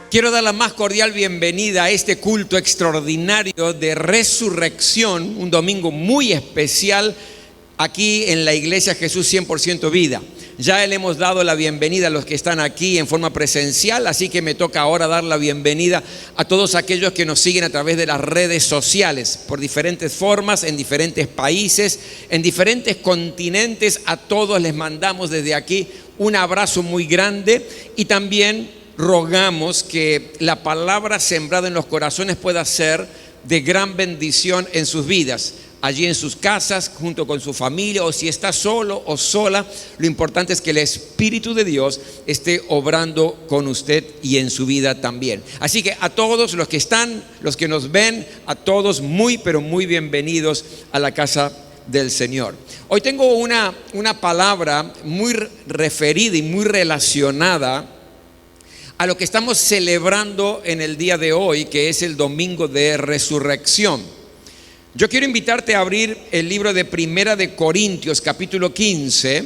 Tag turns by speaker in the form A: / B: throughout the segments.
A: Quiero dar la más cordial bienvenida a este culto extraordinario de resurrección, un domingo muy especial aquí en la Iglesia Jesús 100% Vida. Ya le hemos dado la bienvenida a los que están aquí en forma presencial, así que me toca ahora dar la bienvenida a todos aquellos que nos siguen a través de las redes sociales, por diferentes formas, en diferentes países, en diferentes continentes. A todos les mandamos desde aquí un abrazo muy grande y también rogamos que la palabra sembrada en los corazones pueda ser de gran bendición en sus vidas, allí en sus casas, junto con su familia, o si está solo o sola. Lo importante es que el Espíritu de Dios esté obrando con usted y en su vida también. Así que a todos los que están, los que nos ven, a todos muy pero muy bienvenidos a la casa del Señor. Hoy tengo una palabra muy referida y muy relacionada a lo que estamos celebrando en el día de hoy, que es el domingo de resurrección. Yo quiero invitarte a abrir el libro de Primera de Corintios, capítulo 15.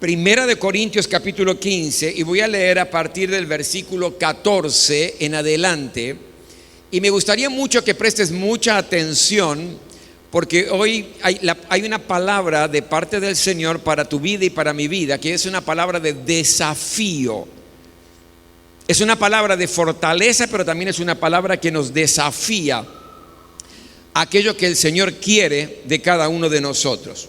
A: Primera de Corintios, capítulo 15, y voy a leer a partir del versículo 14 en adelante. Y me gustaría mucho que prestes mucha atención, porque hoy hay una palabra de parte del Señor para tu vida y para mi vida, que es una palabra de desafío. Es una palabra de fortaleza, pero también es una palabra que nos desafía a aquello que el Señor quiere de cada uno de nosotros.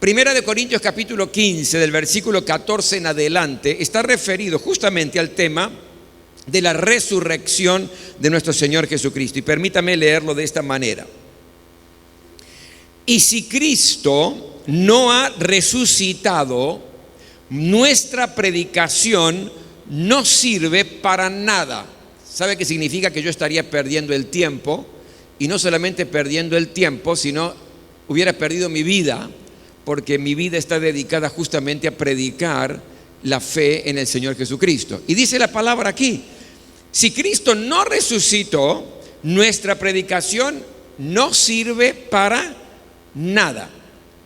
A: Primera de Corintios capítulo 15, del versículo 14 en adelante, está referido justamente al tema de la resurrección de nuestro Señor Jesucristo. Y permítame leerlo de esta manera. Y si Cristo no ha resucitado, nuestra predicación no sirve para nada. ¿Sabe qué significa? Que yo estaría perdiendo el tiempo, y no solamente perdiendo el tiempo, sino hubiera perdido mi vida, porque mi vida está dedicada justamente a predicar la fe en el Señor Jesucristo. Y dice la palabra aquí: si Cristo no resucitó, nuestra predicación no sirve para nada.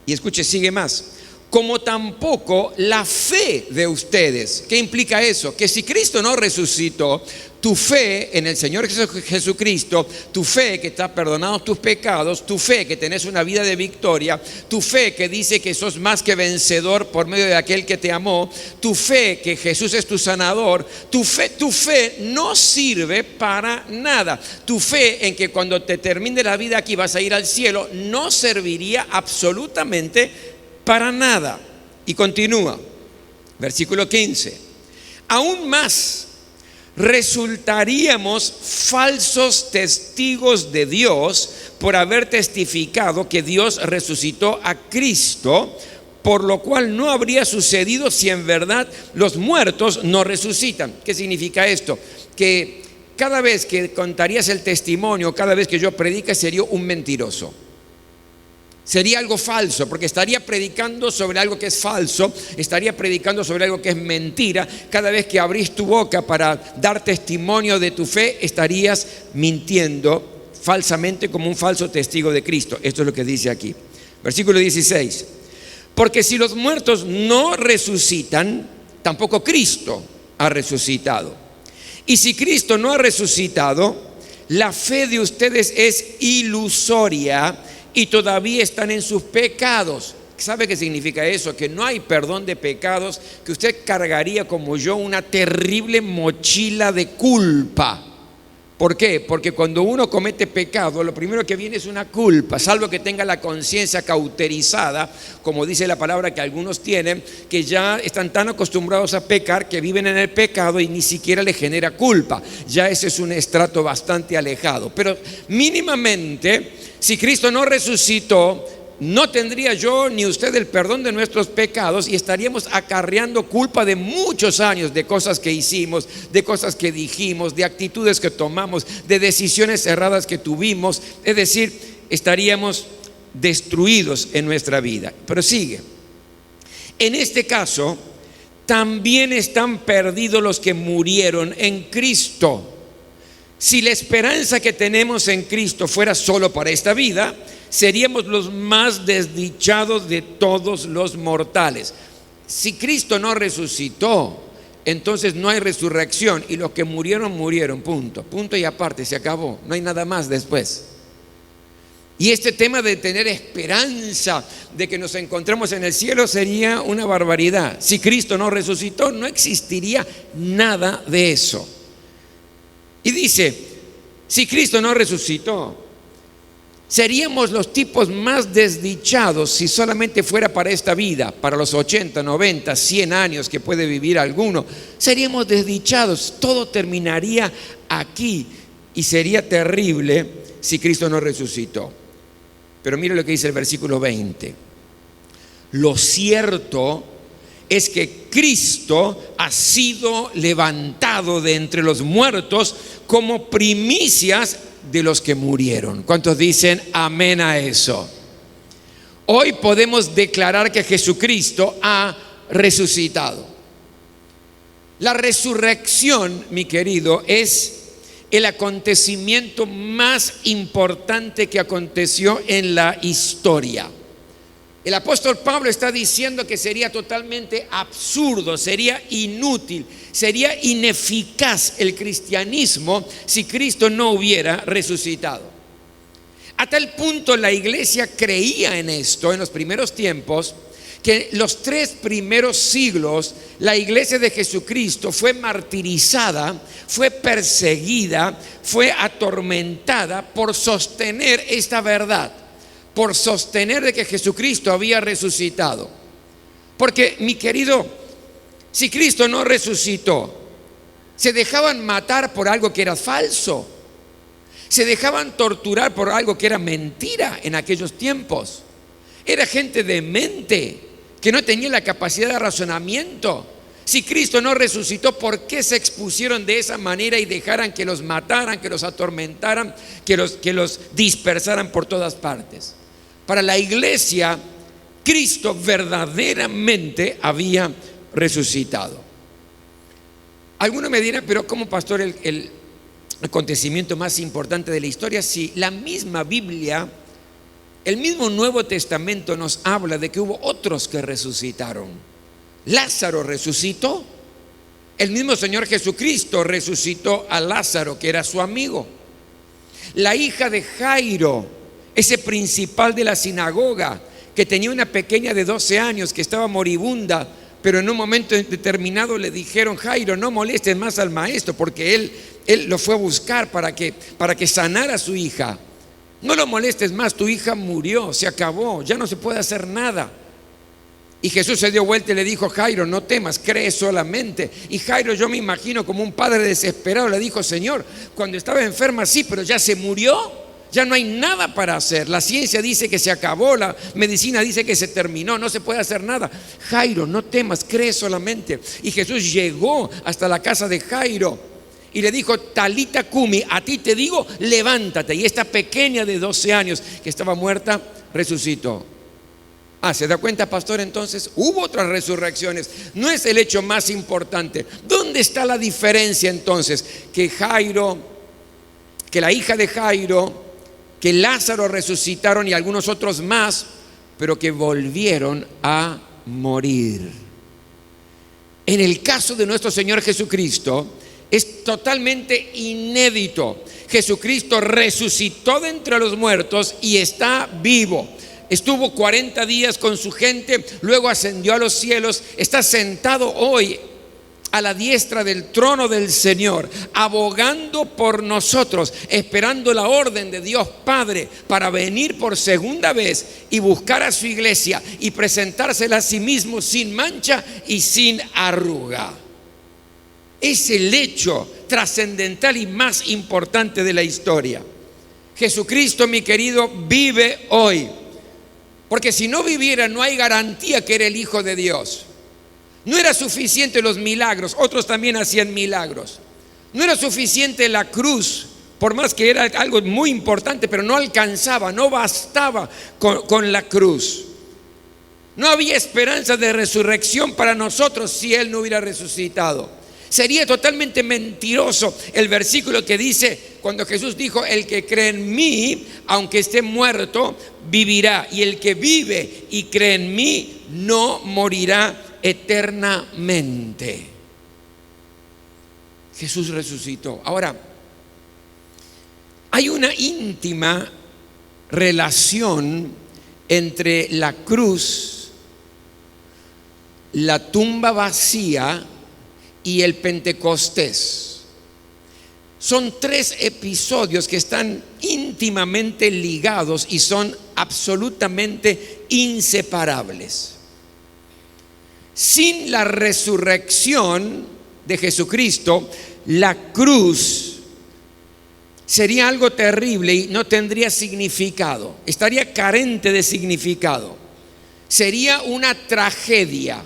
A: Y escuche, sigue más: como tampoco la fe de ustedes. ¿Qué implica eso? Que si Cristo no resucitó, tu fe en el Señor Jesucristo, tu fe que está perdonados tus pecados, tu fe que tenés una vida de victoria, tu fe que dice que sos más que vencedor por medio de aquel que te amó, tu fe que Jesús es tu sanador, tu fe no sirve para nada. Tu fe en que cuando te termine la vida aquí vas a ir al cielo no serviría absolutamente para nada. Y continúa, versículo 15: aún más, resultaríamos falsos testigos de Dios por haber testificado que Dios resucitó a Cristo, por lo cual no habría sucedido si en verdad los muertos no resucitan. ¿Qué significa esto? Que cada vez que contarías el testimonio, cada vez que yo predique, sería un mentiroso. Sería algo falso, porque estaría predicando sobre algo que es falso, estaría predicando sobre algo que es mentira. Cada vez que abrís tu boca para dar testimonio de tu fe, estarías mintiendo falsamente como un falso testigo de Cristo. Esto es lo que dice aquí. Versículo 16: porque si los muertos no resucitan, tampoco Cristo ha resucitado. Y si Cristo no ha resucitado, la fe de ustedes es ilusoria y todavía están en sus pecados. ¿Sabe qué significa eso? Que no hay perdón de pecados, que usted cargaría como yo una terrible mochila de culpa. ¿Por qué? Porque cuando uno comete pecado, lo primero que viene es una culpa, salvo que tenga la conciencia cauterizada, como dice la palabra que algunos tienen, que ya están tan acostumbrados a pecar que viven en el pecado y ni siquiera les genera culpa. Ya ese es un estrato bastante alejado. Pero mínimamente, si Cristo no resucitó, no tendría yo ni usted el perdón de nuestros pecados y estaríamos acarreando culpa de muchos años, de cosas que hicimos, de cosas que dijimos, de actitudes que tomamos, de decisiones erradas que tuvimos. Es decir, estaríamos destruidos en nuestra vida. Pero sigue: en este caso también están perdidos los que murieron en Cristo. Si la esperanza que tenemos en Cristo fuera solo para esta vida, seríamos los más desdichados de todos los mortales. Si Cristo no resucitó, entonces no hay resurrección, y los que murieron, murieron, punto y aparte, se acabó, no hay nada más después. Y este tema de tener esperanza de que nos encontremos en el cielo sería una barbaridad. Si Cristo no resucitó, no existiría nada de eso. Y dice, si Cristo no resucitó, seríamos los tipos más desdichados si solamente fuera para esta vida, para los 80, 90, 100 años que puede vivir alguno. Seríamos desdichados, todo terminaría aquí y sería terrible si Cristo no resucitó. Pero mire lo que dice el versículo 20. Lo cierto es que Cristo ha sido levantado de entre los muertos como primicias de los que murieron. ¿Cuántos dicen amén a eso? Hoy podemos declarar que Jesucristo ha resucitado. La resurrección, mi querido, es el acontecimiento más importante que aconteció en la historia. El apóstol Pablo está diciendo que sería totalmente absurdo, sería inútil, sería ineficaz el cristianismo si Cristo no hubiera resucitado. A tal punto la iglesia creía en esto en los primeros tiempos, que los 3 primeros siglos la iglesia de Jesucristo fue martirizada, fue perseguida, fue atormentada por sostener esta verdad, por sostener de que Jesucristo había resucitado. Porque, mi querido, si Cristo no resucitó, se dejaban matar por algo que era falso, se dejaban torturar por algo que era mentira en aquellos tiempos. Era gente demente que no tenía la capacidad de razonamiento. Si Cristo no resucitó, ¿por qué se expusieron de esa manera y dejaran que los mataran, que los atormentaran, que los dispersaran por todas partes? Para la iglesia, Cristo verdaderamente había resucitado. Alguno me dirá, pero ¿cómo, pastor, el acontecimiento más importante de la historia? Si la misma Biblia, el mismo Nuevo Testamento nos habla de que hubo otros que resucitaron. Lázaro resucitó. El mismo Señor Jesucristo resucitó a Lázaro, que era su amigo. La hija de Jairo, ese principal de la sinagoga, que tenía una pequeña de 12 años que estaba moribunda, pero en un momento determinado le dijeron: Jairo, no molestes más al maestro, porque él lo fue a buscar para que sanara a su hija. No lo molestes más, tu hija murió, se acabó, ya no se puede hacer nada. Y Jesús se dio vuelta y le dijo: Jairo, no temas, cree solamente. Y Jairo, yo me imagino como un padre desesperado, le dijo: Señor, cuando estaba enferma sí, pero ya se murió, ya no hay nada para hacer. La ciencia dice que se acabó, la medicina dice que se terminó, no se puede hacer nada. Jairo, no temas, cree solamente. Y Jesús llegó hasta la casa de Jairo y le dijo: Talita cumi, a ti te digo, levántate. Y esta pequeña de 12 años que estaba muerta resucitó. ¿Se da cuenta, pastor? Entonces hubo otras resurrecciones. No es el hecho más importante. ¿Dónde está la diferencia entonces? Que Jairo, que la hija de Jairo, que Lázaro resucitaron y algunos otros más, pero que volvieron a morir. En el caso de nuestro Señor Jesucristo es totalmente inédito. Jesucristo resucitó de entre los muertos y está vivo. Estuvo 40 días con su gente, luego ascendió a los cielos, está sentado hoy a la diestra del trono del Señor, abogando por nosotros, esperando la orden de Dios Padre para venir por segunda vez y buscar a su iglesia y presentársela a sí mismo sin mancha y sin arruga. Es el hecho trascendental y más importante de la historia. Jesucristo, mi querido, vive hoy. Porque si no viviera, no hay garantía que era el Hijo de Dios. No era suficiente los milagros, otros también hacían milagros. No era suficiente la cruz, por más que era algo muy importante, pero no alcanzaba, no bastaba con la cruz. No había esperanza de resurrección para nosotros si Él no hubiera resucitado. Sería totalmente mentiroso el versículo que dice: cuando Jesús dijo: el que cree en mí, aunque esté muerto, vivirá. Y el que vive y cree en mí, no morirá eternamente. Jesús resucitó. Ahora, hay una íntima relación entre la cruz, la tumba vacía y el Pentecostés. Son tres episodios que están íntimamente ligados y son absolutamente inseparables. Sin la resurrección de Jesucristo, la cruz sería algo terrible y no tendría significado, estaría carente de significado, sería una tragedia,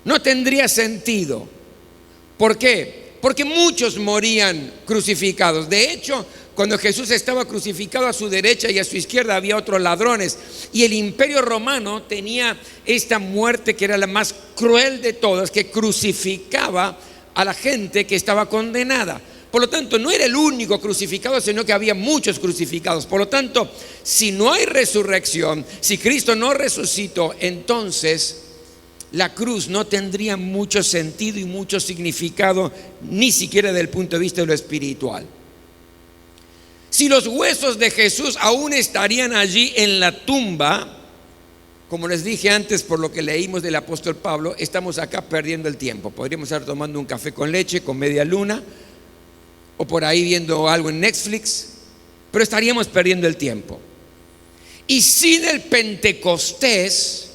A: no tendría sentido. ¿Por qué? Porque muchos morían crucificados. De hecho, cuando Jesús estaba crucificado, a su derecha y a su izquierda había otros ladrones, y el Imperio Romano tenía esta muerte que era la más cruel de todas, que crucificaba a la gente que estaba condenada. Por lo tanto, no era el único crucificado, sino que había muchos crucificados. Por lo tanto, si no hay resurrección, si Cristo no resucitó, entonces la cruz no tendría mucho sentido y mucho significado, ni siquiera desde el punto de vista de lo espiritual. Si los huesos de Jesús aún estarían allí en la tumba, como les dije antes, por lo que leímos del apóstol Pablo, estamos acá perdiendo el tiempo. Podríamos estar tomando un café con leche, con media luna, o por ahí viendo algo en Netflix, pero estaríamos perdiendo el tiempo. Y sin el Pentecostés,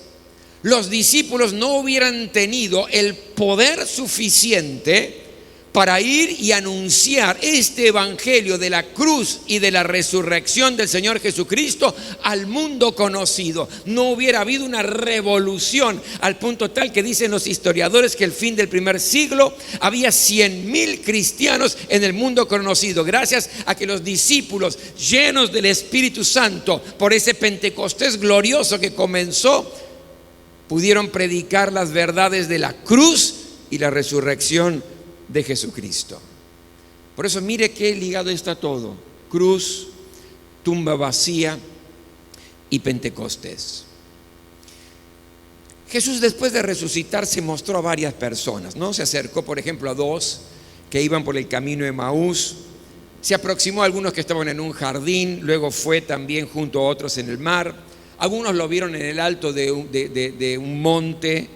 A: los discípulos no hubieran tenido el poder suficiente para ir y anunciar este evangelio de la cruz y de la resurrección del Señor Jesucristo al mundo conocido. No hubiera habido una revolución, al punto tal que dicen los historiadores que el fin del primer siglo había 100,000 cristianos en el mundo conocido, gracias a que los discípulos, llenos del Espíritu Santo por ese Pentecostés glorioso que comenzó, pudieron predicar las verdades de la cruz y la resurrección de Jesucristo. Por eso mire qué ligado está todo: cruz, tumba vacía y Pentecostés. Jesús, después de resucitar, se mostró a varias personas, ¿no? Se acercó, por ejemplo, a dos que iban por el camino de Emaús, se aproximó a algunos que estaban en un jardín, luego fue también junto a otros en el mar. Algunos lo vieron en el alto de un monte,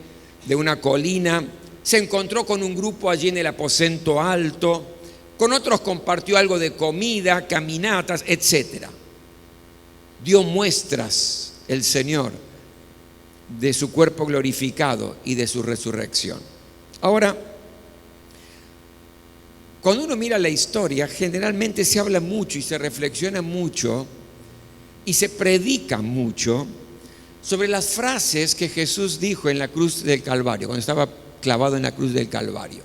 A: de una colina. Se encontró con un grupo allí en el aposento alto, con otros compartió algo de comida, caminatas, etc. Dio muestras el Señor de su cuerpo glorificado y de su resurrección. Ahora, cuando uno mira la historia, generalmente se habla mucho y se reflexiona mucho y se predica mucho sobre las frases que Jesús dijo en la cruz del Calvario, cuando estaba clavado en la cruz del Calvario.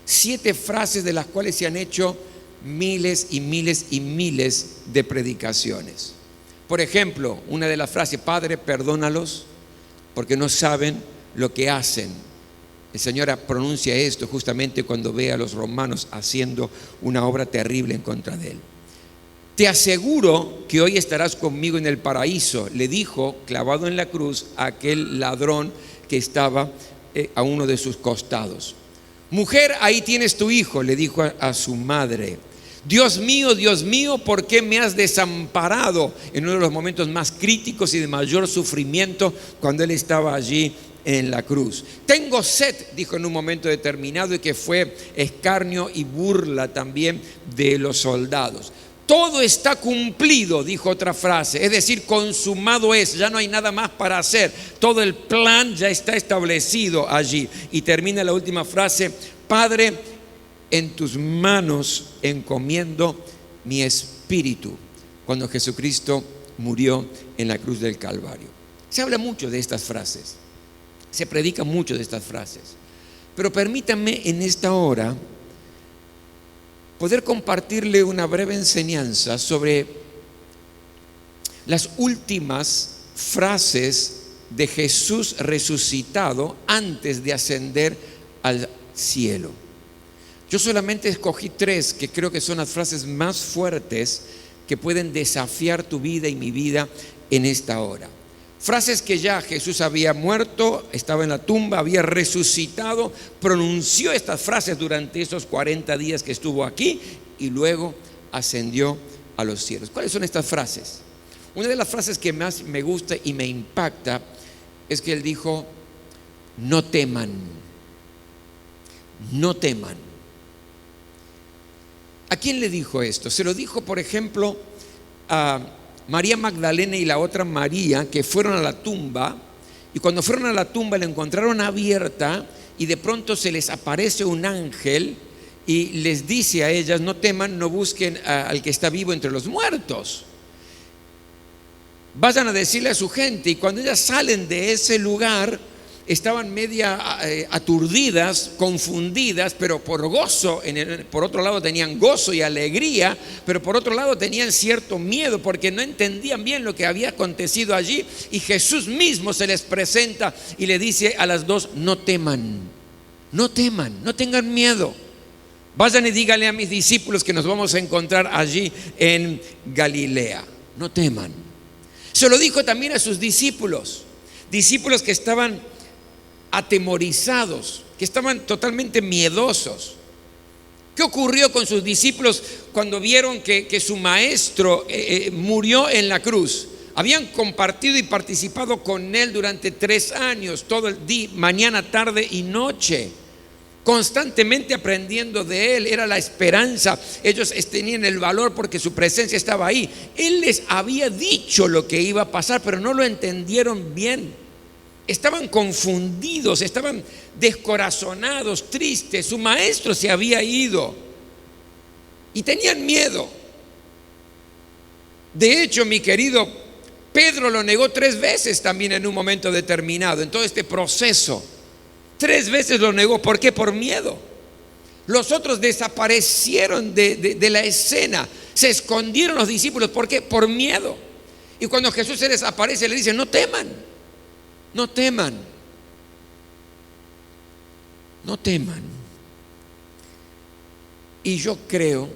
A: 7 frases de las cuales se han hecho miles y miles y miles de predicaciones. Por ejemplo, una de las frases: Padre, perdónalos porque no saben lo que hacen. El Señor pronuncia esto justamente cuando ve a los romanos haciendo una obra terrible en contra de él. Te aseguro que hoy estarás conmigo en el paraíso, le dijo clavado en la cruz a aquel ladrón que estaba a uno de sus costados. Mujer, ahí tienes tu hijo, le dijo a su madre. Dios mío, ¿por qué me has desamparado? En uno de los momentos más críticos y de mayor sufrimiento, cuando él estaba allí en la cruz. Tengo sed, dijo en un momento determinado, y que fue escarnio y burla también de los soldados. Todo está cumplido, dijo otra frase, es decir, consumado es, ya no hay nada más para hacer, todo el plan ya está establecido allí. Y termina la última frase: Padre, en tus manos encomiendo mi espíritu, cuando Jesucristo murió en la cruz del Calvario. Se habla mucho de estas frases, se predica mucho de estas frases, pero permítanme en esta hora poder compartirle una breve enseñanza sobre las últimas frases de Jesús resucitado antes de ascender al cielo. Yo solamente escogí 3 que creo que son las frases más fuertes que pueden desafiar tu vida y mi vida en esta hora. Frases que ya Jesús había muerto, estaba en la tumba, había resucitado, pronunció estas frases durante esos 40 días que estuvo aquí y luego ascendió a los cielos. ¿Cuáles son estas frases? Una de las frases que más me gusta y me impacta es que él dijo: no teman, no teman. ¿A quién le dijo esto? Se lo dijo, por ejemplo, a María Magdalena y la otra María, que fueron a la tumba, y cuando fueron a la tumba la encontraron abierta y de pronto se les aparece un ángel y les dice a ellas: no teman, no busquen al que está vivo entre los muertos, vayan a decirle a su gente. Y cuando ellas salen de ese lugar, estaban media aturdidas, confundidas, pero por gozo. Por otro lado tenían gozo y alegría, pero por otro lado tenían cierto miedo porque no entendían bien lo que había acontecido allí. Y Jesús mismo se les presenta y le dice a las dos: no teman, no teman, no tengan miedo. Vayan y díganle a mis discípulos que nos vamos a encontrar allí en Galilea. No teman. Se lo dijo también a sus discípulos que estaban atemorizados, que estaban totalmente miedosos. ¿Qué ocurrió con sus discípulos cuando vieron que su maestro murió en la cruz? Habían compartido y participado con él durante 3 años, todo el día, mañana, tarde y noche, constantemente aprendiendo de él. Era la esperanza. Ellos tenían el valor porque su presencia estaba ahí. Él les había dicho lo que iba a pasar, pero no lo entendieron bien. Estaban confundidos, estaban descorazonados, tristes. Su maestro se había ido y tenían miedo. De hecho, mi querido, Pedro lo negó 3 veces también en un momento determinado, en todo este proceso. 3 veces lo negó. ¿Por qué? Por miedo. Los otros desaparecieron de la escena, se escondieron los discípulos. ¿Por qué? Por miedo. Y cuando Jesús se les aparece, le dice: no teman, no teman, no teman. Y yo creo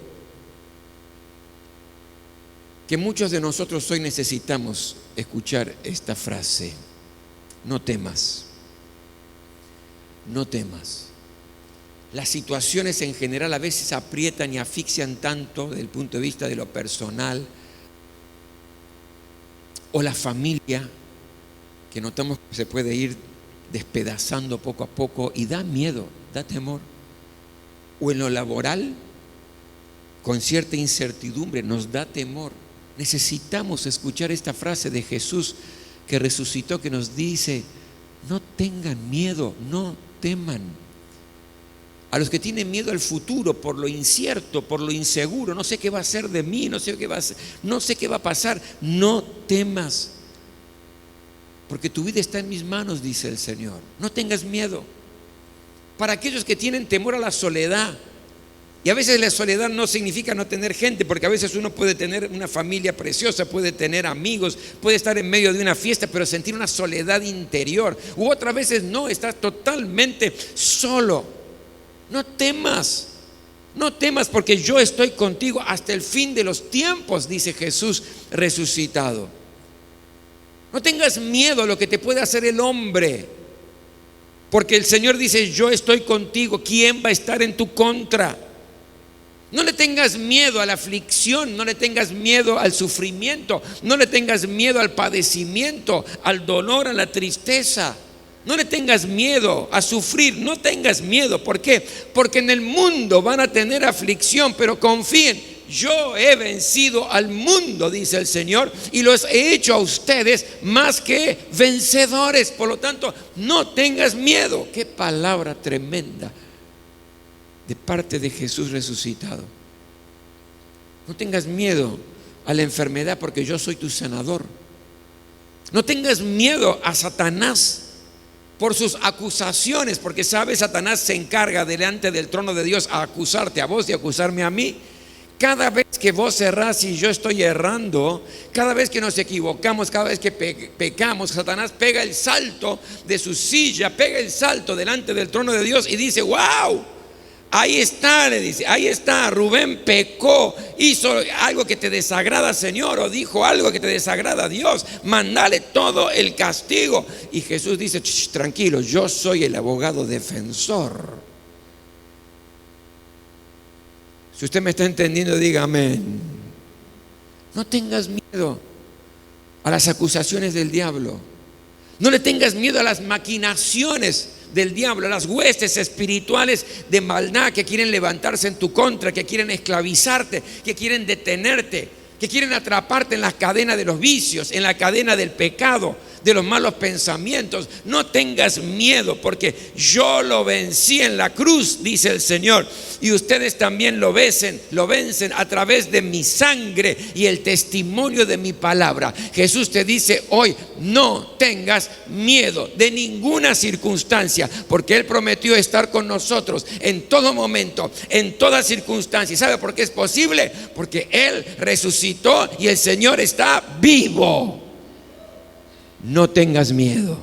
A: que muchos de nosotros hoy necesitamos escuchar esta frase: no temas, no temas. Las situaciones en general a veces aprietan y asfixian tanto desde el punto de vista de lo personal, o la familia, que notamos que se puede ir despedazando poco a poco y da miedo, da temor. O en lo laboral, con cierta incertidumbre, nos da temor. Necesitamos escuchar esta frase de Jesús que resucitó, que nos dice: no tengan miedo, no teman. A los que tienen miedo al futuro, por lo incierto, por lo inseguro, no sé qué va a ser de mí, no sé qué va a pasar, no temas, porque tu vida está en mis manos, dice el Señor. No tengas miedo. Para aquellos que tienen temor a la soledad, y a veces la soledad no significa no tener gente, porque a veces uno puede tener una familia preciosa, puede tener amigos, puede estar en medio de una fiesta, pero sentir una soledad interior. U otras veces no, estás totalmente solo. No temas, no temas, porque yo estoy contigo hasta el fin de los tiempos, dice Jesús resucitado. No tengas miedo a lo que te puede hacer el hombre, porque el Señor dice: yo estoy contigo. ¿Quién va a estar en tu contra? No le tengas miedo a la aflicción, no le tengas miedo al sufrimiento, no le tengas miedo al padecimiento, al dolor, a la tristeza. No le tengas miedo a sufrir, no tengas miedo. ¿Por qué? Porque en el mundo van a tener aflicción, pero confíen: yo he vencido al mundo, dice el Señor, y los he hecho a ustedes más que vencedores. Por lo tanto, no tengas miedo. Qué palabra tremenda de parte de Jesús resucitado. No tengas miedo a la enfermedad, porque yo soy tu sanador. No tengas miedo a Satanás por sus acusaciones, porque sabes, Satanás se encarga delante del trono de Dios a acusarte a vos y acusarme a mí. Cada vez que vos errás y yo estoy errando, cada vez que nos equivocamos, cada vez que pecamos, Satanás pega el salto de su silla, pega el salto delante del trono de Dios y dice: wow, Ahí está, le dice, ahí está, Rubén pecó, hizo algo que te desagrada, Señor, o dijo algo que te desagrada a Dios, mandale todo el castigo. Y Jesús dice, tranquilo, yo soy el abogado defensor. Si usted me está entendiendo, diga amén. No tengas miedo a las acusaciones del diablo. No le tengas miedo a las maquinaciones del diablo, a las huestes espirituales de maldad que quieren levantarse en tu contra, que quieren esclavizarte, que quieren detenerte, que quieren atraparte en las cadenas de los vicios, en la cadena del pecado, de los malos pensamientos. No tengas miedo, porque yo lo vencí en la cruz, dice el Señor, y ustedes también lo vencen a través de mi sangre y el testimonio de mi palabra. Jesús te dice hoy, no tengas miedo de ninguna circunstancia, porque Él prometió estar con nosotros en todo momento, en toda circunstancia. ¿Y sabe por qué es posible? Porque Él resucitó y el Señor está vivo. No tengas miedo.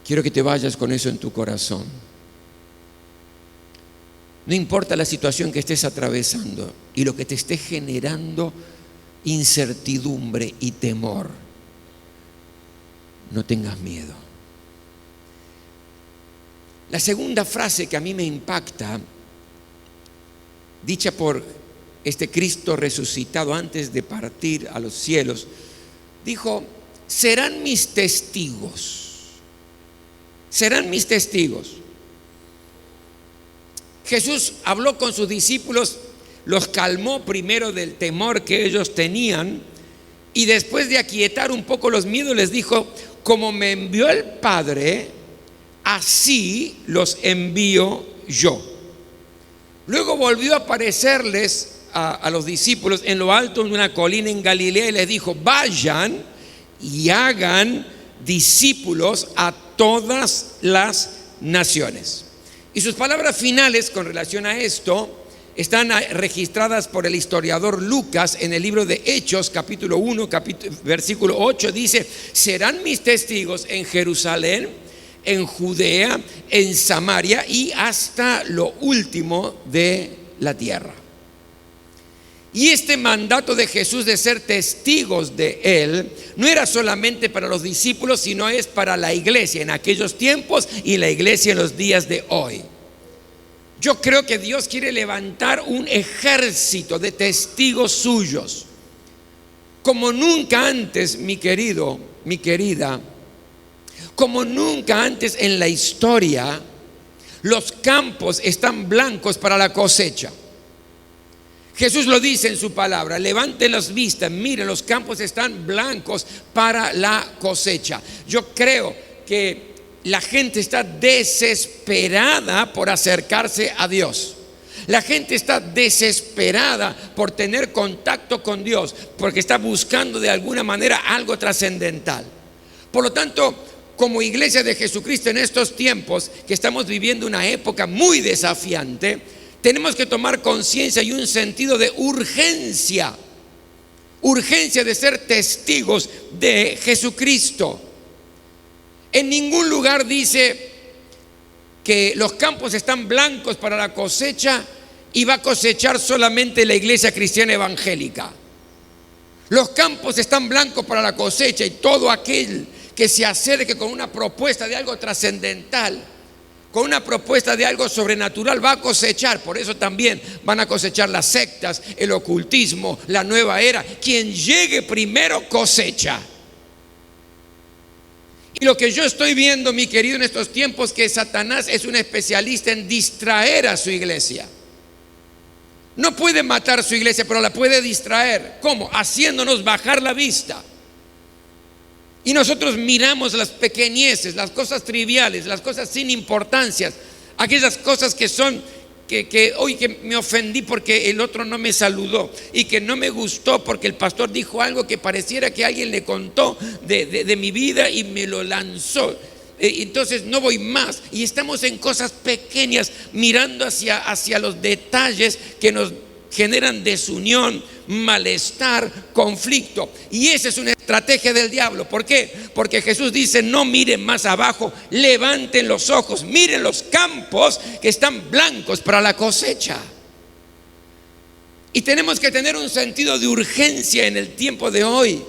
A: Quiero que te vayas con eso en tu corazón. No importa la situación que estés atravesando y lo que te esté generando incertidumbre y temor, no tengas miedo. La segunda frase que a mí me impacta, dicha por este Cristo resucitado antes de partir a los cielos, dijo: serán mis testigos. Serán mis testigos. Jesús habló con sus discípulos, los calmó primero del temor que ellos tenían, y después de aquietar un poco los miedos les dijo: como me envió el Padre, así los envío yo. Luego volvió a aparecerles a los discípulos en lo alto de una colina en Galilea y les dijo: vayan y hagan discípulos a todas las naciones. Y sus palabras finales con relación a esto están registradas por el historiador Lucas en el libro de Hechos, capítulo 1, versículo 8. Dice: serán mis testigos en Jerusalén, en Judea, en Samaria y hasta lo último de la tierra. Y este mandato de Jesús de ser testigos de Él no era solamente para los discípulos, sino es para la iglesia en aquellos tiempos y la iglesia en los días de hoy. Yo creo que Dios quiere levantar un ejército de testigos suyos, como nunca antes, mi querido, mi querida, como nunca antes en la historia. Los campos están blancos para la cosecha. Jesús lo dice en su palabra: levanten las vistas, miren, los campos están blancos para la cosecha. Yo creo que la gente está desesperada por acercarse a Dios. La gente está desesperada por tener contacto con Dios, porque está buscando de alguna manera algo trascendental. Por lo tanto, como iglesia de Jesucristo en estos tiempos que estamos viviendo una época muy desafiante, tenemos que tomar conciencia y un sentido de urgencia de ser testigos de Jesucristo. En ningún lugar dice que los campos están blancos para la cosecha y va a cosechar solamente la iglesia cristiana evangélica. Los campos están blancos para la cosecha y todo aquel que se acerque con una propuesta de algo trascendental, con una propuesta de algo sobrenatural, va a cosechar. Por eso también van a cosechar las sectas, el ocultismo, la nueva era. Quien llegue primero cosecha. Y lo que yo estoy viendo, mi querido, en estos tiempos, que Satanás es un especialista en distraer a su iglesia. No puede matar su iglesia, pero la puede distraer. ¿Cómo? Haciéndonos bajar la vista. Y nosotros miramos las pequeñeces, las cosas triviales, las cosas sin importancias, aquellas cosas que son que hoy que me ofendí porque el otro no me saludó, y que no me gustó porque el pastor dijo algo que pareciera que alguien le contó de mi vida y me lo lanzó. Entonces no voy más, y estamos en cosas pequeñas mirando hacia los detalles que nos generan desunión, malestar, conflicto. Y esa es una estrategia del diablo. ¿Por qué? Porque Jesús dice: no miren más abajo, levanten los ojos, miren los campos que están blancos para la cosecha. Y tenemos que tener un sentido de urgencia en el tiempo de hoy.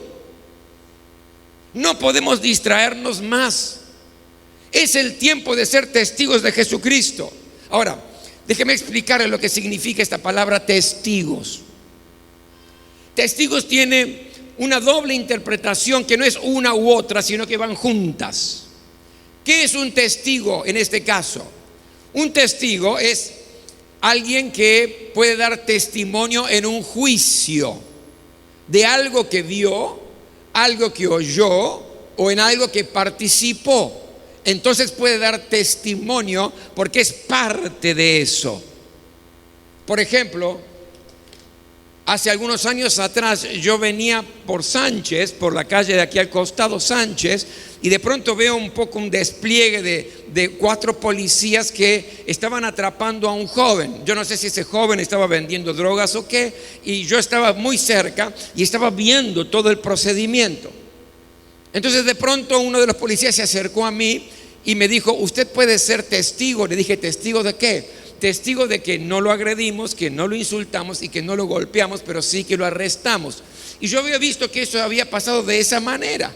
A: No podemos distraernos más. Es el tiempo de ser testigos de Jesucristo. Ahora, déjeme explicarle lo que significa esta palabra testigos. Testigos tiene una doble interpretación, que no es una u otra, sino que van juntas. ¿Qué es un testigo en este caso? Un testigo es alguien que puede dar testimonio en un juicio de algo que vio, algo que oyó o en algo que participó. Entonces puede dar testimonio porque es parte de eso. Por ejemplo, hace algunos años atrás yo venía por Sánchez, por la calle de aquí al costado Sánchez, y de pronto veo un poco un despliegue de 4 policías que estaban atrapando a un joven. Yo no sé si ese joven estaba vendiendo drogas o qué, y yo estaba muy cerca y estaba viendo todo el procedimiento. Entonces de pronto uno de los policías se acercó a mí y me dijo: usted puede ser testigo. Le dije: ¿testigo de qué? Testigo de que no lo agredimos, que no lo insultamos y que no lo golpeamos, pero sí que lo arrestamos. Y yo había visto que eso había pasado de esa manera.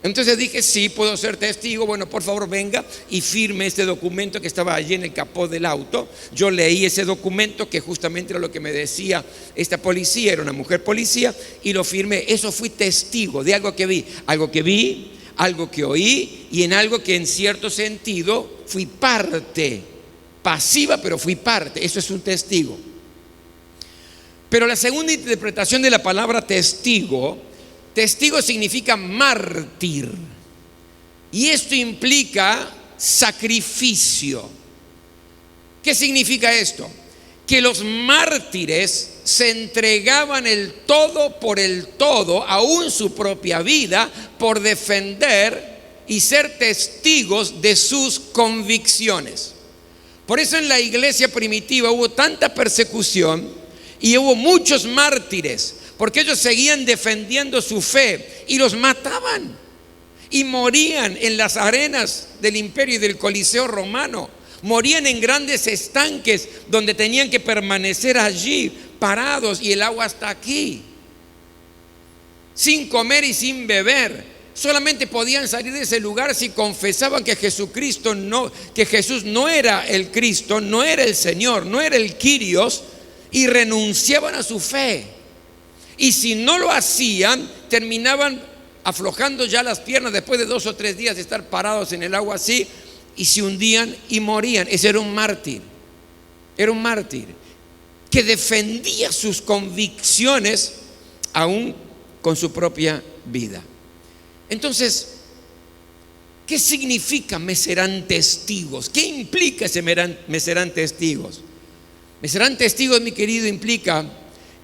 A: Entonces dije: sí, puedo ser testigo. Bueno, por favor venga y firme este documento que estaba allí en el capó del auto. Yo leí ese documento, que justamente era lo que me decía esta policía, era una mujer policía, y lo firmé. Eso fui testigo de algo que vi, algo que oí, y en algo que en cierto sentido fui parte, pasiva, pero fui parte. Eso es un testigo. Pero la segunda interpretación de la palabra testigo significa mártir, y esto implica sacrificio. ¿Qué significa esto? Que los mártires se entregaban el todo por el todo, aún su propia vida, por defender y ser testigos de sus convicciones. Por eso en la iglesia primitiva hubo tanta persecución y hubo muchos mártires, porque ellos seguían defendiendo su fe y los mataban y morían en las arenas del imperio y del Coliseo romano. Morían en grandes estanques donde tenían que permanecer allí parados, y el agua hasta aquí, sin comer y sin beber. Solamente podían salir de ese lugar si confesaban que Jesús no era el Cristo, no era el Señor, no era el Kyrios, y renunciaban a su fe. Y si no lo hacían, terminaban aflojando ya las piernas después de 2 o 3 días de estar parados en el agua así, y se hundían y morían. Ese era un mártir. Era un mártir que defendía sus convicciones aún con su propia vida. Entonces, ¿qué significa me serán testigos? ¿Qué implica ese me serán testigos? Me serán testigos, mi querido, implica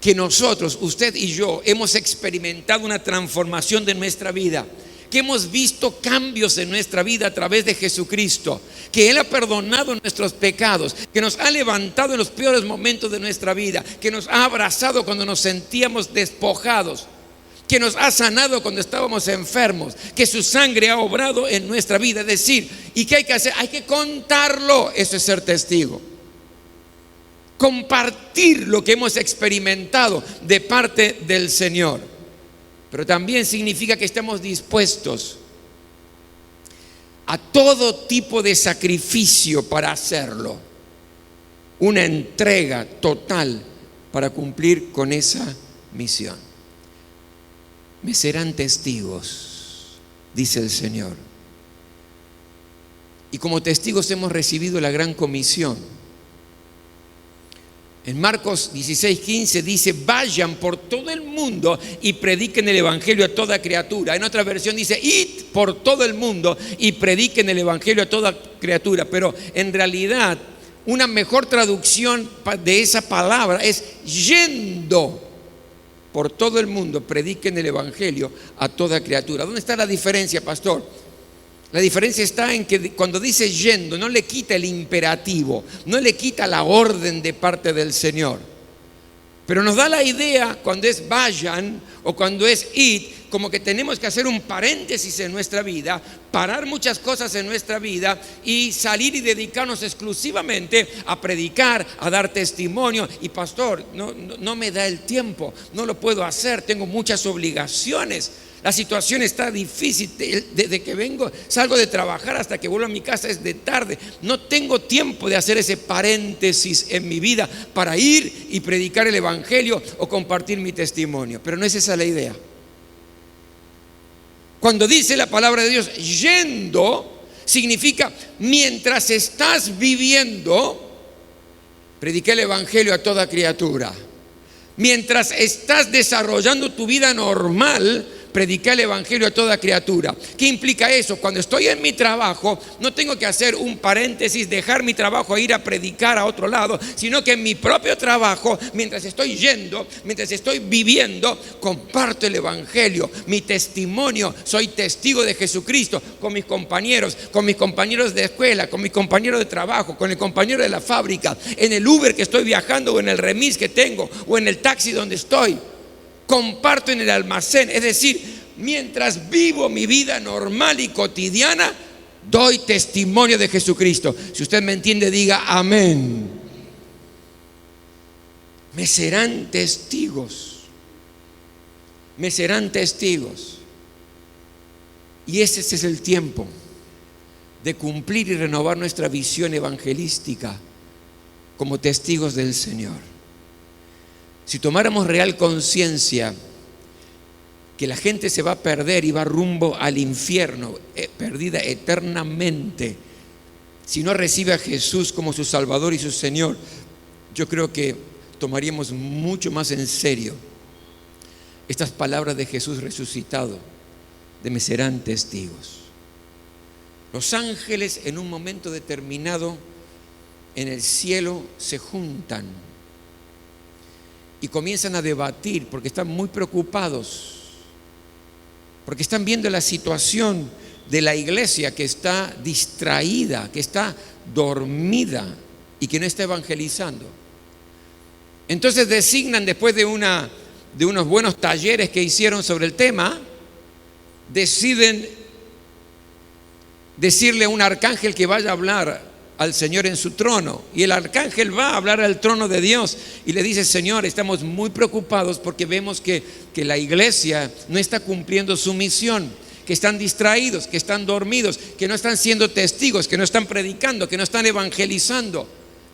A: que nosotros, usted y yo, hemos experimentado una transformación de nuestra vida, que hemos visto cambios en nuestra vida a través de Jesucristo, que Él ha perdonado nuestros pecados, que nos ha levantado en los peores momentos de nuestra vida, que nos ha abrazado cuando nos sentíamos despojados, que nos ha sanado cuando estábamos enfermos, que su sangre ha obrado en nuestra vida. Es decir, ¿y qué hay que hacer? Hay que contarlo. Eso es ser testigo. Compartir lo que hemos experimentado de parte del Señor. Pero también significa que estamos dispuestos a todo tipo de sacrificio para hacerlo. Una entrega total para cumplir con esa misión. Me serán testigos, dice el Señor. Y como testigos hemos recibido la gran comisión. En Marcos 16:15 dice: vayan por todo el mundo y prediquen el evangelio a toda criatura. En otra versión dice: id por todo el mundo y prediquen el evangelio a toda criatura. Pero en realidad una mejor traducción de esa palabra es yendo por todo el mundo, prediquen el evangelio a toda criatura. ¿Dónde está la diferencia, pastor? La diferencia está en que cuando dice yendo, no le quita el imperativo, no le quita la orden de parte del Señor. Pero nos da la idea cuando es vayan o cuando es id, como que tenemos que hacer un paréntesis en nuestra vida, parar muchas cosas en nuestra vida y salir y dedicarnos exclusivamente a predicar, a dar testimonio. Y pastor, no me da el tiempo, no lo puedo hacer, tengo muchas obligaciones. La situación está difícil, desde que salgo de trabajar hasta que vuelvo a mi casa es de tarde. No tengo tiempo de hacer ese paréntesis en mi vida para ir y predicar el evangelio o compartir mi testimonio. Pero no es esa la idea. Cuando dice la palabra de Dios, yendo, significa mientras estás viviendo, predica el evangelio a toda criatura. Mientras estás desarrollando tu vida normal, predicar el evangelio a toda criatura. ¿Qué implica eso? Cuando estoy en mi trabajo, no tengo que hacer un paréntesis, dejar mi trabajo e ir a predicar a otro lado, sino que en mi propio trabajo, mientras estoy yendo, mientras estoy viviendo, comparto el evangelio, mi testimonio, soy testigo de Jesucristo con mis compañeros de escuela, con mis compañeros de trabajo, con el compañero de la fábrica, en el Uber que estoy viajando o en el remis que tengo o en el taxi donde estoy. Comparto en el almacén, es decir, mientras vivo mi vida normal y cotidiana, doy testimonio de Jesucristo. Si usted me entiende, diga amén. Me serán testigos. Me serán testigos. Y ese es el tiempo de cumplir y renovar nuestra visión evangelística como testigos del Señor. Si tomáramos real conciencia que la gente se va a perder y va rumbo al infierno, perdida eternamente, si no recibe a Jesús como su Salvador y su Señor, yo creo que tomaríamos mucho más en serio estas palabras de Jesús resucitado, de me serán testigos. Los ángeles en un momento determinado en el cielo se juntan y comienzan a debatir porque están muy preocupados, porque están viendo la situación de la iglesia que está distraída, que está dormida y que no está evangelizando. Entonces designan, después de unos buenos talleres que hicieron sobre el tema, deciden decirle a un arcángel que vaya a hablar al Señor en su trono, y el arcángel va a hablar al trono de Dios y le dice: Señor, estamos muy preocupados porque vemos que la iglesia no está cumpliendo su misión, que están distraídos, que están dormidos, que no están siendo testigos, que no están predicando, que no están evangelizando,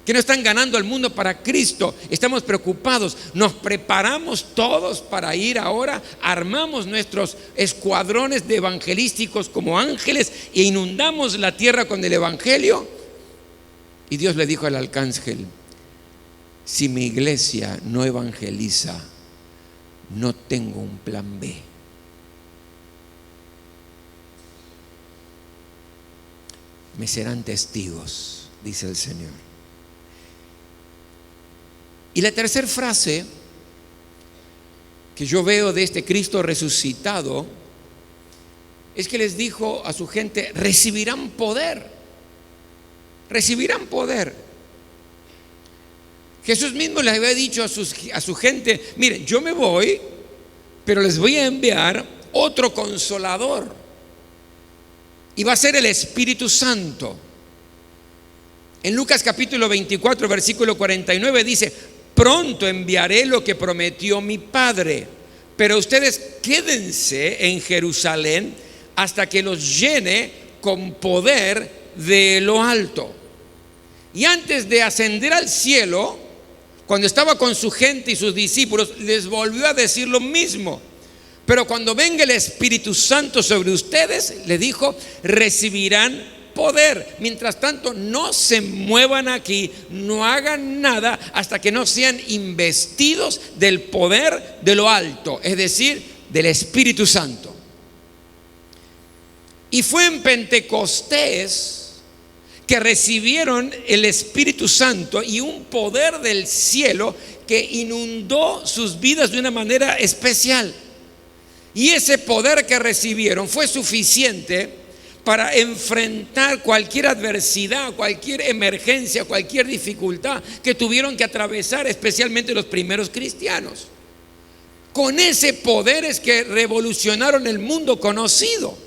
A: que no están ganando al mundo para Cristo. Estamos preocupados. Nos preparamos todos para ir ahora, armamos nuestros escuadrones de evangelísticos como ángeles e inundamos la tierra con el evangelio. Y Dios le dijo al arcángel: si mi iglesia no evangeliza, no tengo un plan B. Me serán testigos, dice el Señor. Y la tercera frase que yo veo de este Cristo resucitado es que les dijo a su gente: recibirán poder. Recibirán poder. Jesús mismo les había dicho a su gente: miren, yo me voy, pero les voy a enviar otro consolador, y va a ser el Espíritu Santo. En Lucas capítulo 24 versículo 49 dice: pronto enviaré lo que prometió mi Padre, pero ustedes quédense en Jerusalén hasta que los llene con poder de lo alto. Y antes de ascender al cielo, cuando estaba con su gente y sus discípulos, les volvió a decir lo mismo: pero cuando venga el Espíritu Santo sobre ustedes, le dijo, recibirán poder. Mientras tanto, no se muevan aquí, no hagan nada hasta que no sean investidos del poder de lo alto, es decir, del Espíritu Santo. Y fue en Pentecostés que recibieron el Espíritu Santo y un poder del cielo que inundó sus vidas de una manera especial. Y ese poder que recibieron fue suficiente para enfrentar cualquier adversidad, cualquier emergencia, cualquier dificultad que tuvieron que atravesar, especialmente los primeros cristianos. Con ese poder es que revolucionaron el mundo conocido.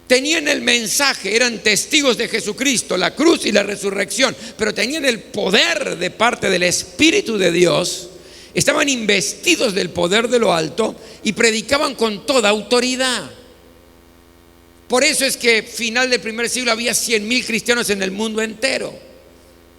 A: Tenían el mensaje, eran testigos de Jesucristo, la cruz y la resurrección, pero tenían el poder de parte del Espíritu de Dios. Estaban investidos del poder de lo alto y predicaban con toda autoridad. Por eso es que final del primer siglo había 100,000 cristianos en el mundo entero.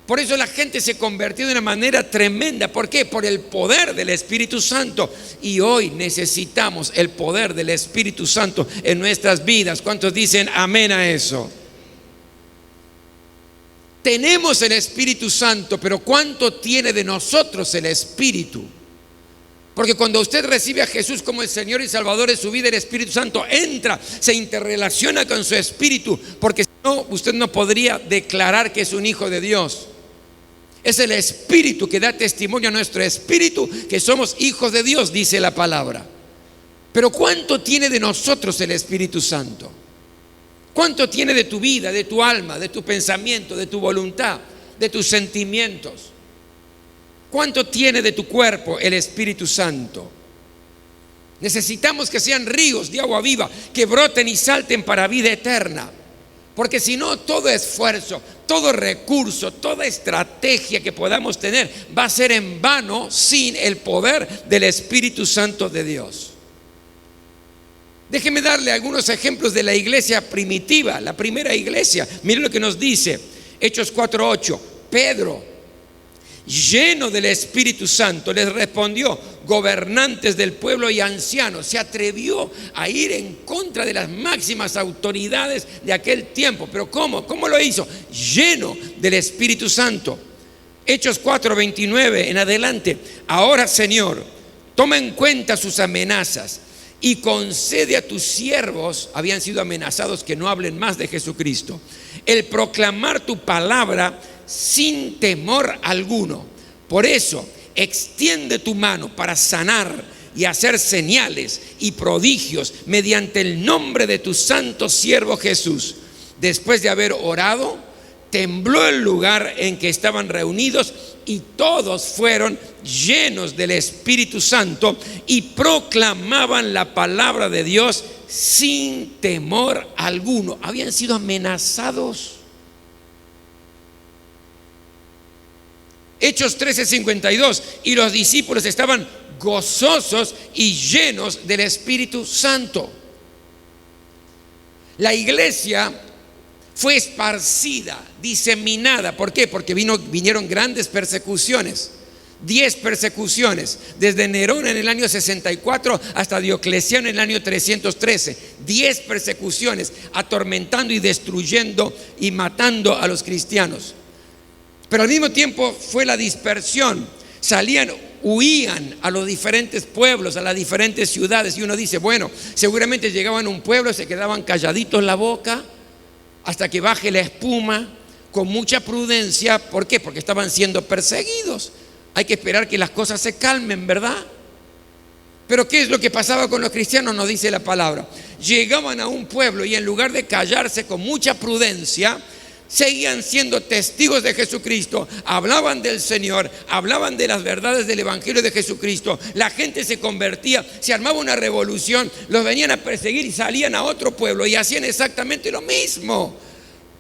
A: Por eso la gente se convirtió de una manera tremenda. ¿Por qué? Por el poder del Espíritu Santo. Y hoy necesitamos el poder del Espíritu Santo en nuestras vidas. ¿Cuántos dicen amén a eso? Tenemos el Espíritu Santo, pero ¿cuánto tiene de nosotros el Espíritu? Porque cuando usted recibe a Jesús como el Señor y Salvador de su vida, el Espíritu Santo entra, se interrelaciona con su espíritu, porque si no, usted no podría declarar que es un hijo de Dios. Es el Espíritu que da testimonio a nuestro espíritu que somos hijos de Dios, dice la palabra. Pero ¿cuánto tiene de nosotros el Espíritu Santo? ¿Cuánto tiene de tu vida, de tu alma, de tu pensamiento, de tu voluntad, de tus sentimientos? ¿Cuánto tiene de tu cuerpo el Espíritu Santo? Necesitamos que sean ríos de agua viva, que broten y salten para vida eterna. Porque si no, todo esfuerzo, todo recurso, toda estrategia que podamos tener va a ser en vano sin el poder del Espíritu Santo de Dios. Déjeme darle algunos ejemplos de la iglesia primitiva, la primera iglesia. Mire lo que nos dice Hechos 4:8. Pedro, lleno del Espíritu Santo, les respondió: gobernantes del pueblo y ancianos. Se atrevió a ir en contra de las máximas autoridades de aquel tiempo. ¿Pero cómo? ¿Cómo lo hizo? Lleno del Espíritu Santo. Hechos 4:29 en adelante. Ahora, Señor, toma en cuenta sus amenazas y concede a tus siervos, habían sido amenazados, que no hablen más de Jesucristo, el proclamar tu palabra sin temor alguno. Por eso, extiende tu mano para sanar y hacer señales y prodigios mediante el nombre de tu santo siervo Jesús. Después de haber orado, tembló el lugar en que estaban reunidos y todos fueron llenos del Espíritu Santo y proclamaban la palabra de Dios sin temor alguno. Habían sido amenazados. Hechos 13:52, y los discípulos estaban gozosos y llenos del Espíritu Santo. La iglesia fue esparcida, diseminada. ¿Por qué? Porque vinieron grandes persecuciones. 10 persecuciones, desde Nerón en el año 64 hasta Diocleciano en el año 313. 10 persecuciones, atormentando y destruyendo y matando a los cristianos. Pero al mismo tiempo fue la dispersión. Huían a los diferentes pueblos, a las diferentes ciudades. Y uno dice, bueno, seguramente llegaban a un pueblo, se quedaban calladitos la boca hasta que baje la espuma, con mucha prudencia. ¿Por qué? Porque estaban siendo perseguidos. Hay que esperar que las cosas se calmen, ¿verdad? Pero ¿qué es lo que pasaba con los cristianos? Nos dice la palabra. Llegaban a un pueblo y en lugar de callarse con mucha prudencia, seguían siendo testigos de Jesucristo, hablaban del Señor, hablaban de las verdades del Evangelio de Jesucristo. La gente se convertía, se armaba una revolución, los venían a perseguir y salían a otro pueblo y hacían exactamente lo mismo.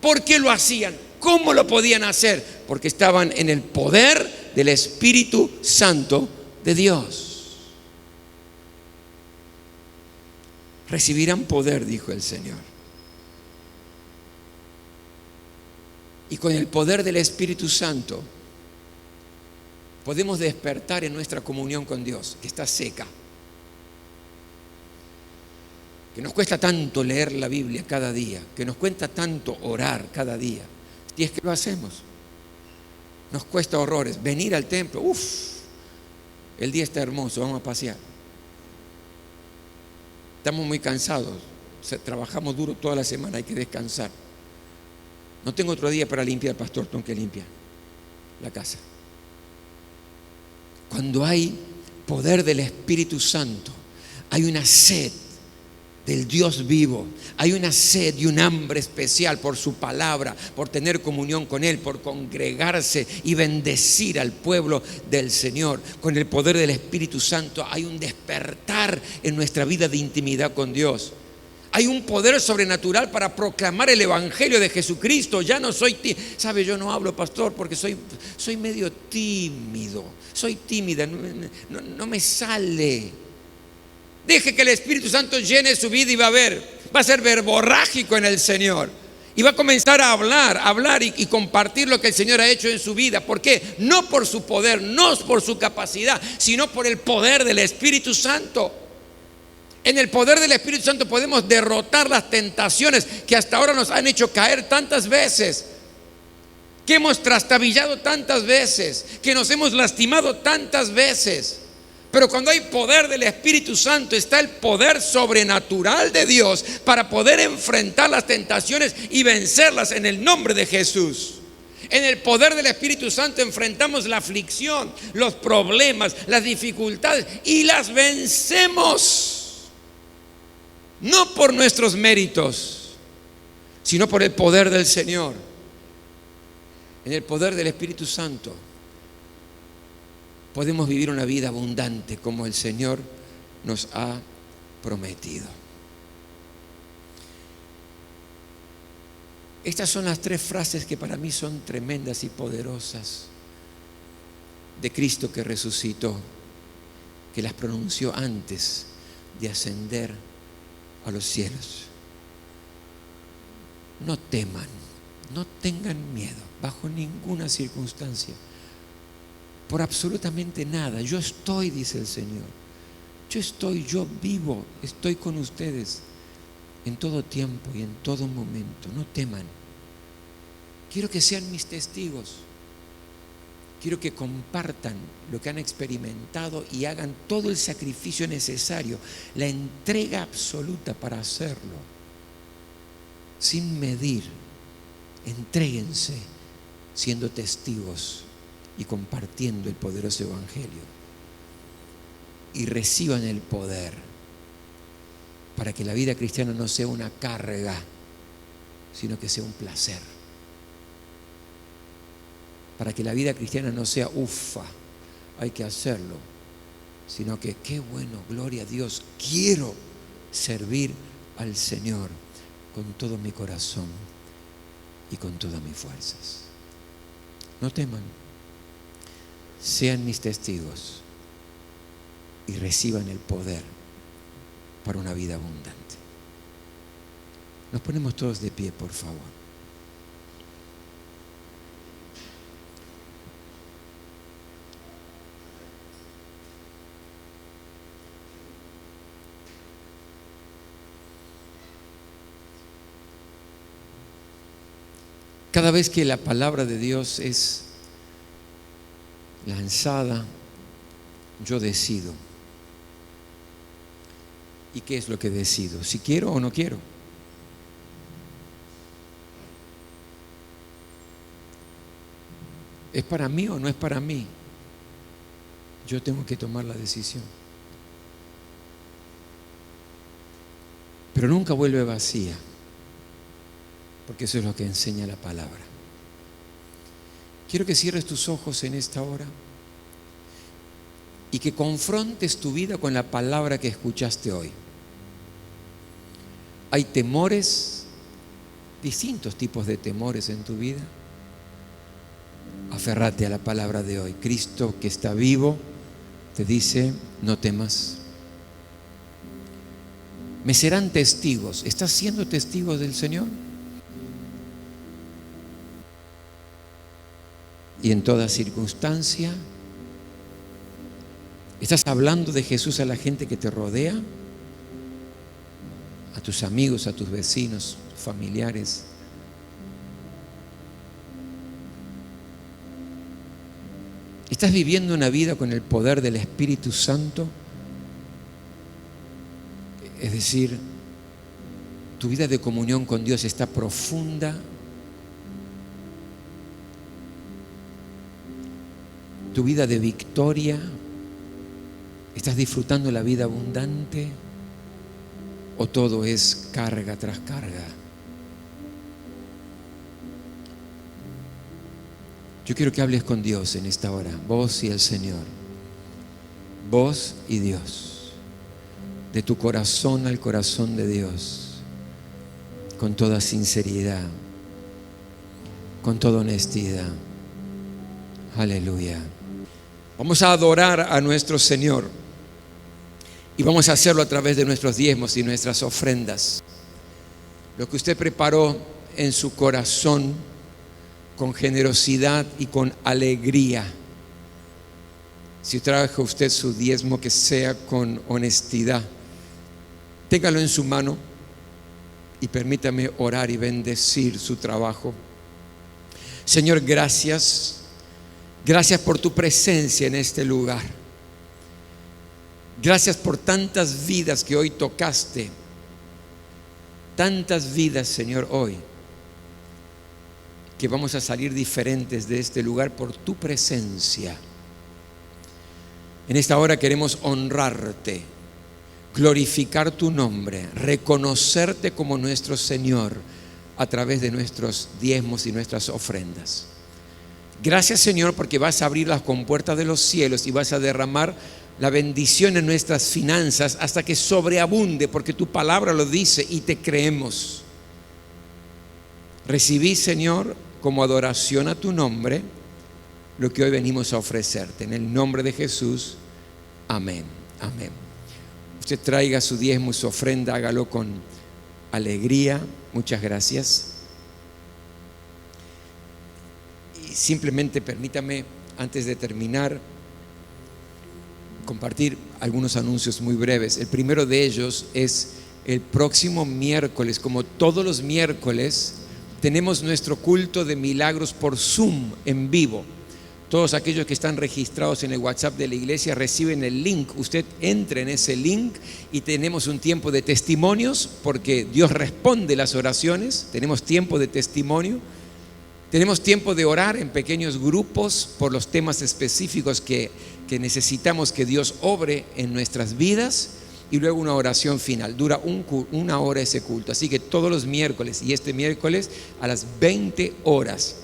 A: ¿Por qué lo hacían? ¿Cómo lo podían hacer? Porque estaban en el poder del Espíritu Santo de Dios. Recibirán poder, dijo el Señor. Y con el poder del Espíritu Santo podemos despertar en nuestra comunión con Dios, que está seca. Que nos cuesta tanto leer la Biblia cada día, que nos cuesta tanto orar cada día. Y es que lo hacemos. Nos cuesta horrores. Venir al templo, el día está hermoso, vamos a pasear. Estamos muy cansados, trabajamos duro toda la semana, hay que descansar. No tengo otro día para limpiar, pastor, tengo que limpiar la casa. Cuando hay poder del Espíritu Santo, hay una sed del Dios vivo. Hay una sed y un hambre especial por su palabra, por tener comunión con Él, por congregarse y bendecir al pueblo del Señor. Con el poder del Espíritu Santo hay un despertar en nuestra vida de intimidad con Dios. Hay un poder sobrenatural para proclamar el Evangelio de Jesucristo. Ya no soy ¿sabe? Yo no hablo, pastor, porque soy medio tímido. Soy tímida, no me sale. Deje que el Espíritu Santo llene su vida y va a ser verborrágico en el Señor. Y va a comenzar a hablar y compartir lo que el Señor ha hecho en su vida. ¿Por qué? No por su poder, no por su capacidad, sino por el poder del Espíritu Santo. En el poder del Espíritu Santo podemos derrotar las tentaciones que hasta ahora nos han hecho caer tantas veces, que hemos trastabillado tantas veces, que nos hemos lastimado tantas veces. Pero cuando hay poder del Espíritu Santo, está el poder sobrenatural de Dios para poder enfrentar las tentaciones y vencerlas en el nombre de Jesús. En el poder del Espíritu Santo enfrentamos la aflicción, los problemas, las dificultades y las vencemos. No por nuestros méritos, sino por el poder del Señor. En el poder del Espíritu Santo podemos vivir una vida abundante como el Señor nos ha prometido. Estas son las 3 frases que para mí son tremendas y poderosas de Cristo que resucitó, que las pronunció antes de ascender a los cielos. No teman, no tengan miedo bajo ninguna circunstancia, por absolutamente nada. Yo estoy, dice el Señor. Yo vivo, estoy con ustedes en todo tiempo y en todo momento. No teman. Quiero que sean mis testigos. Quiero que compartan lo que han experimentado y hagan todo el sacrificio necesario, la entrega absoluta para hacerlo, sin medir. Entréguense siendo testigos y compartiendo el poderoso Evangelio, y reciban el poder para que la vida cristiana no sea una carga, sino que sea un placer. Para que la vida cristiana no sea ufa, hay que hacerlo, sino que qué bueno, gloria a Dios, quiero servir al Señor con todo mi corazón y con todas mis fuerzas. No teman, sean mis testigos y reciban el poder para una vida abundante. Nos ponemos todos de pie, por favor. Cada vez que la palabra de Dios es lanzada, yo decido. ¿Y qué es lo que decido? ¿Si quiero o no quiero? ¿Es para mí o no es para mí? Yo tengo que tomar la decisión. Pero nunca vuelve vacía, porque eso es lo que enseña la palabra. Quiero que cierres tus ojos en esta hora y que confrontes tu vida con la palabra que escuchaste hoy. Hay temores, distintos tipos de temores en tu vida. Aférrate a la palabra de hoy. Cristo, que está vivo, te dice: no temas. Me serán testigos. ¿Estás siendo testigo del Señor? Y en toda circunstancia, ¿estás hablando de Jesús a la gente que te rodea? A tus amigos, a tus vecinos, familiares. ¿Estás viviendo una vida con el poder del Espíritu Santo? Es decir, tu vida de comunión con Dios está profunda. Tu vida de victoria. ¿Estás disfrutando la vida abundante? o todo es carga tras carga. Yo quiero que hables con Dios en esta hora, vos y el Señor, vos y Dios, de tu corazón al corazón de Dios, con toda sinceridad, con toda honestidad. Aleluya. Vamos a adorar a nuestro Señor y vamos a hacerlo a través de nuestros diezmos y nuestras ofrendas. Lo que usted preparó en su corazón con generosidad y con alegría. Si trajo usted su diezmo, que sea con honestidad. Téngalo en su mano y permítame orar y bendecir su trabajo. Señor, gracias. Gracias por tu presencia en este lugar. Gracias por tantas vidas que hoy tocaste. Tantas vidas, Señor, hoy, que vamos a salir diferentes de este lugar por tu presencia. En esta hora queremos honrarte, glorificar tu nombre, reconocerte como nuestro Señor a través de nuestros diezmos y nuestras ofrendas. Gracias, Señor, porque vas a abrir las compuertas de los cielos y vas a derramar la bendición en nuestras finanzas hasta que sobreabunde, porque tu palabra lo dice y te creemos. Recibí, Señor, como adoración a tu nombre lo que hoy venimos a ofrecerte. En el nombre de Jesús, amén, amén. Usted traiga su diezmo y su ofrenda, hágalo con alegría. Muchas gracias. Y simplemente permítame, antes de terminar, compartir algunos anuncios muy breves. El primero de ellos es el próximo miércoles. Como todos los miércoles, tenemos nuestro culto de milagros por Zoom en vivo. Todos aquellos que están registrados en el WhatsApp de la iglesia reciben el link. Usted entra en ese link y tenemos un tiempo de testimonios, porque Dios responde las oraciones. Tenemos tiempo de testimonio. Tenemos tiempo de orar en pequeños grupos por los temas específicos que necesitamos que Dios obre en nuestras vidas, y luego una oración final. Dura una hora ese culto. Así que todos los miércoles y este miércoles a las 20 horas.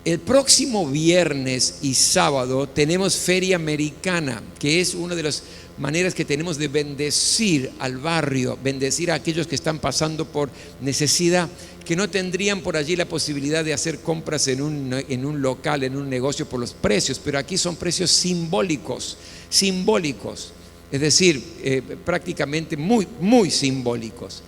A: El próximo viernes y sábado tenemos Feria Americana, que es una de las maneras que tenemos de bendecir al barrio, bendecir a aquellos que están pasando por necesidad, que no tendrían por allí la posibilidad de hacer compras en un local, en un negocio, por los precios, pero aquí son precios simbólicos, es decir, prácticamente muy, muy simbólicos.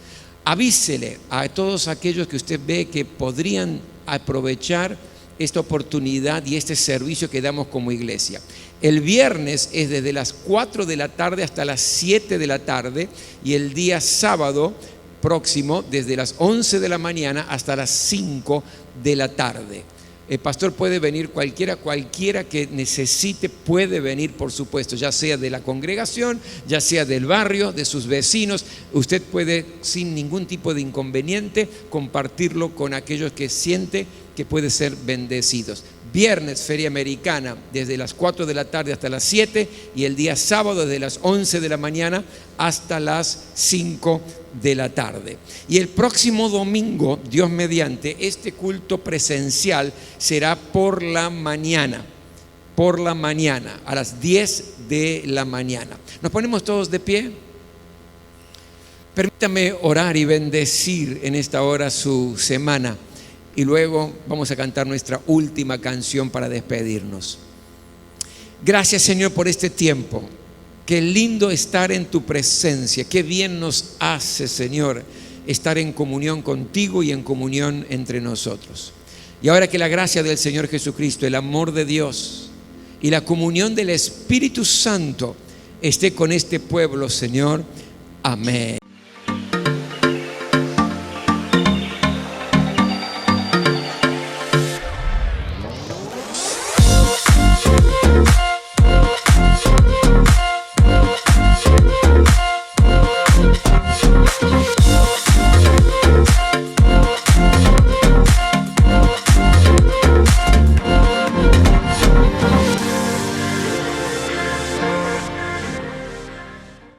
A: Avísele a todos aquellos que usted ve que podrían aprovechar esta oportunidad y este servicio que damos como iglesia. El viernes es desde las 4 de la tarde hasta las 7 de la tarde, y el día sábado próximo desde las 11 de la mañana hasta las 5 de la tarde. El pastor puede venir, cualquiera que necesite puede venir, por supuesto, ya sea de la congregación, ya sea del barrio, de sus vecinos. Usted puede, sin ningún tipo de inconveniente, compartirlo con aquellos que siente que puede ser bendecidos. Viernes, Feria Americana, desde las 4 de la tarde hasta las 7, y el día sábado desde las 11 de la mañana hasta las 5 de la tarde. Y el próximo domingo, Dios mediante, este culto presencial será por la mañana, a las 10 de la mañana. ¿Nos ponemos todos de pie? Permítame orar y bendecir en esta hora su semana, y luego vamos a cantar nuestra última canción para despedirnos. Gracias, Señor, por este tiempo. Qué lindo estar en tu presencia. Qué bien nos hace, Señor, estar en comunión contigo y en comunión entre nosotros. Y ahora que la gracia del Señor Jesucristo, el amor de Dios y la comunión del Espíritu Santo esté con este pueblo, Señor. Amén.